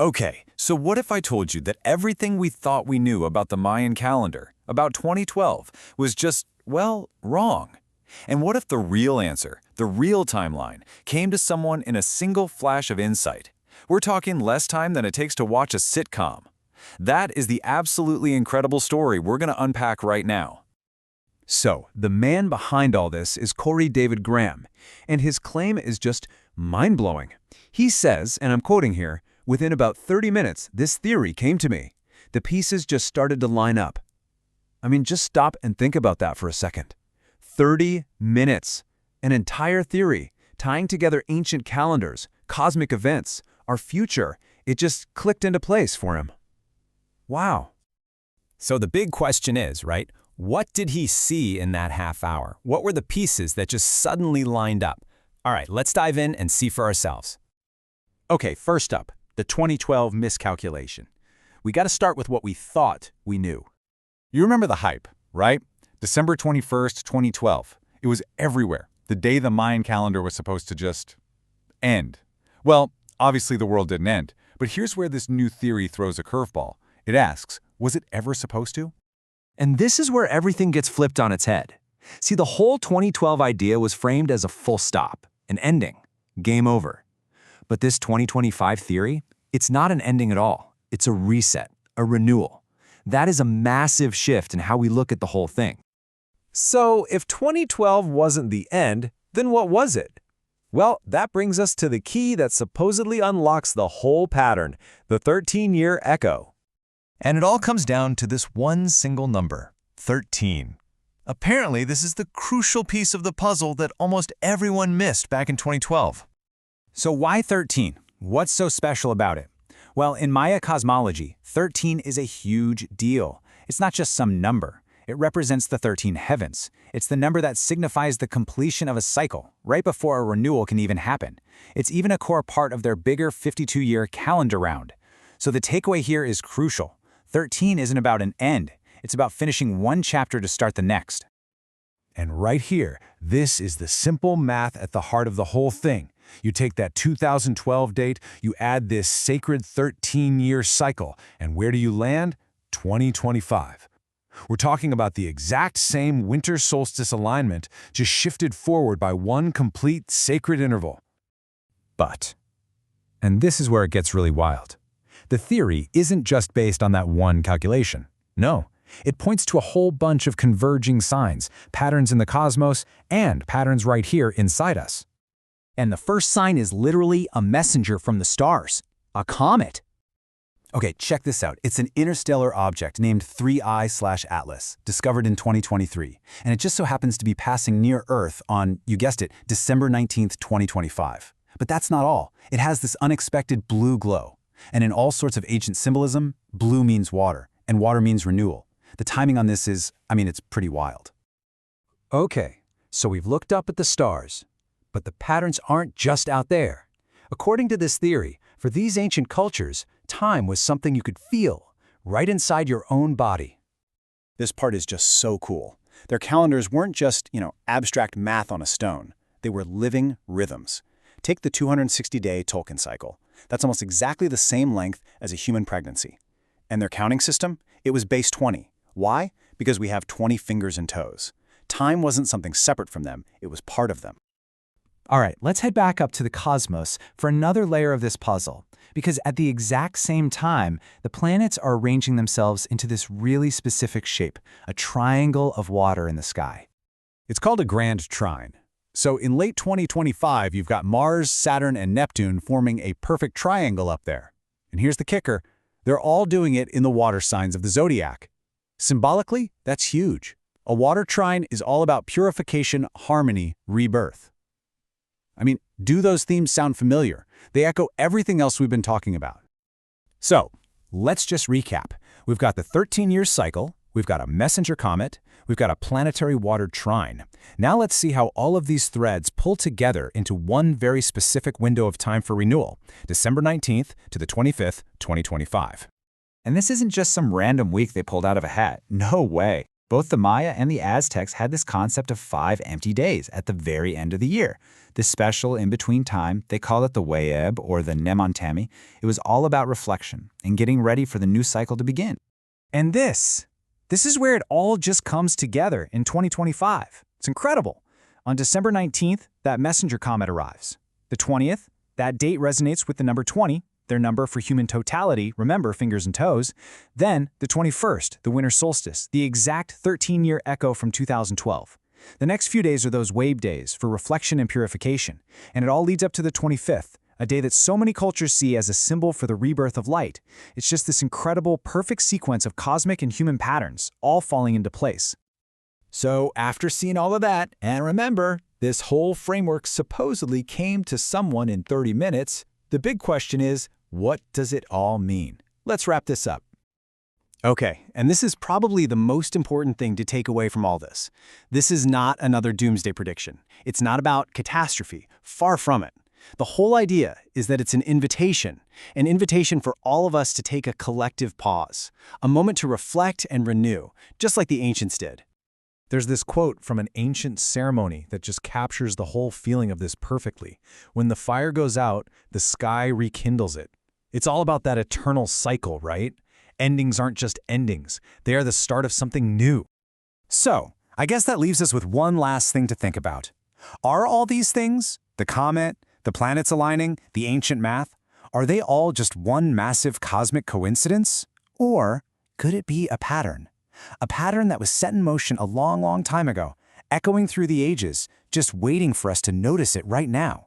Okay, so what if I told you that everything we thought we knew about the Mayan calendar, about 2012, was just, well, wrong? And what if the real answer, the real timeline, came to someone in a single flash of insight? We're talking less time than it takes to watch a sitcom. That is the absolutely incredible story we're going to unpack right now. So, the man behind all this is Corey David Graham, and his claim is just mind-blowing. He says, and I'm quoting here, "Within about 30 minutes, this theory came to me. The pieces just started to line up." I mean, just stop and think about that for a second. 30 minutes. An entire theory, tying together ancient calendars, cosmic events, our future. It just clicked into place for him. Wow. So the big question is, right, what did he see in that half hour? What were the pieces that just suddenly lined up? All right, let's dive in and see for ourselves. Okay, first up, the 2012 miscalculation. We got to start with what we thought we knew. You remember the hype, right? December 21st, 2012. It was everywhere, the day the Mayan calendar was supposed to just end. Well, obviously the world didn't end, but here's where this new theory throws a curveball. It asks, was it ever supposed to? And this is where everything gets flipped on its head. See, the whole 2012 idea was framed as a full stop, an ending, game over. But this 2025 theory, it's not an ending at all. It's a reset, a renewal. That is a massive shift in how we look at the whole thing. So if 2012 wasn't the end, then what was it? Well, that brings us to the key that supposedly unlocks the whole pattern, the 13-year echo. And it all comes down to this one single number, 13. Apparently, this is the crucial piece of the puzzle that almost everyone missed back in 2012. So why 13? What's so special about it? Well, in Maya cosmology, 13 is a huge deal. It's not just some number. It represents the 13 heavens. It's the number that signifies the completion of a cycle, right before a renewal can even happen. It's even a core part of their bigger 52-year calendar round. So the takeaway here is crucial. 13 isn't about an end. It's about finishing one chapter to start the next. And right here, this is the simple math at the heart of the whole thing. You take that 2012 date, you add this sacred 13-year cycle, and where do you land? 2025. We're talking about the exact same winter solstice alignment, just shifted forward by one complete sacred interval. But, and this is where it gets really wild, the theory isn't just based on that one calculation. No, it points to a whole bunch of converging signs, patterns in the cosmos, and patterns right here inside us. And the first sign is literally a messenger from the stars, a comet. Okay, check this out. It's an interstellar object named 3I/Atlas, discovered in 2023, and it just so happens to be passing near Earth on, you guessed it, December 19th, 2025. But that's not all. It has this unexpected blue glow. And in all sorts of ancient symbolism, blue means water, and water means renewal. The timing on this is, it's pretty wild. Okay, so we've looked up at the stars, but the patterns aren't just out there. According to this theory, for these ancient cultures, time was something you could feel, right inside your own body. This part is just so cool. Their calendars weren't just, abstract math on a stone. They were living rhythms. Take the 260-day Tolkien cycle. That's almost exactly the same length as a human pregnancy. And their counting system? It was base 20. Why? Because we have 20 fingers and toes. Time wasn't something separate from them. It was part of them. All right, let's head back up to the cosmos for another layer of this puzzle. Because at the exact same time, the planets are arranging themselves into this really specific shape, a triangle of water in the sky. It's called a grand trine. So in late 2025, you've got Mars, Saturn, and Neptune forming a perfect triangle up there. And here's the kicker. They're all doing it in the water signs of the zodiac. Symbolically, that's huge. A water trine is all about purification, harmony, rebirth. Do those themes sound familiar? They echo everything else we've been talking about. So, let's just recap. We've got the 13-year cycle, we've got a messenger comet, we've got a planetary water trine. Now let's see how all of these threads pull together into one very specific window of time for renewal, December 19th to the 25th, 2025. And this isn't just some random week they pulled out of a hat. No way. Both the Maya and the Aztecs had this concept of 5 empty days at the very end of the year. This special in-between time, they called it the Wayeb or the Nemontami. It was all about reflection and getting ready for the new cycle to begin. And this is where it all just comes together in 2025. It's incredible. On December 19th, that messenger comet arrives. The 20th, that date resonates with the number 20, their number for human totality, remember, fingers and toes. Then, the 21st, the winter solstice, the exact 13-year echo from 2012. The next few days are those Wabe days for reflection and purification, and it all leads up to the 25th, a day that so many cultures see as a symbol for the rebirth of light. It's just this incredible, perfect sequence of cosmic and human patterns, all falling into place. So after seeing all of that, and remember, this whole framework supposedly came to someone in 30 minutes, the big question is, what does it all mean? Let's wrap this up. Okay, and this is probably the most important thing to take away from all this. This is not another doomsday prediction. It's not about catastrophe. Far from it. The whole idea is that it's an invitation for all of us to take a collective pause, a moment to reflect and renew, just like the ancients did. There's this quote from an ancient ceremony that just captures the whole feeling of this perfectly. When the fire goes out, the sky rekindles it. It's all about that eternal cycle, right? Endings aren't just endings. They are the start of something new. So, I guess that leaves us with one last thing to think about. Are all these things, the comet, the planets aligning, the ancient math, are they all just one massive cosmic coincidence? Or could it be a pattern? A pattern that was set in motion a long, long time ago, echoing through the ages, just waiting for us to notice it right now.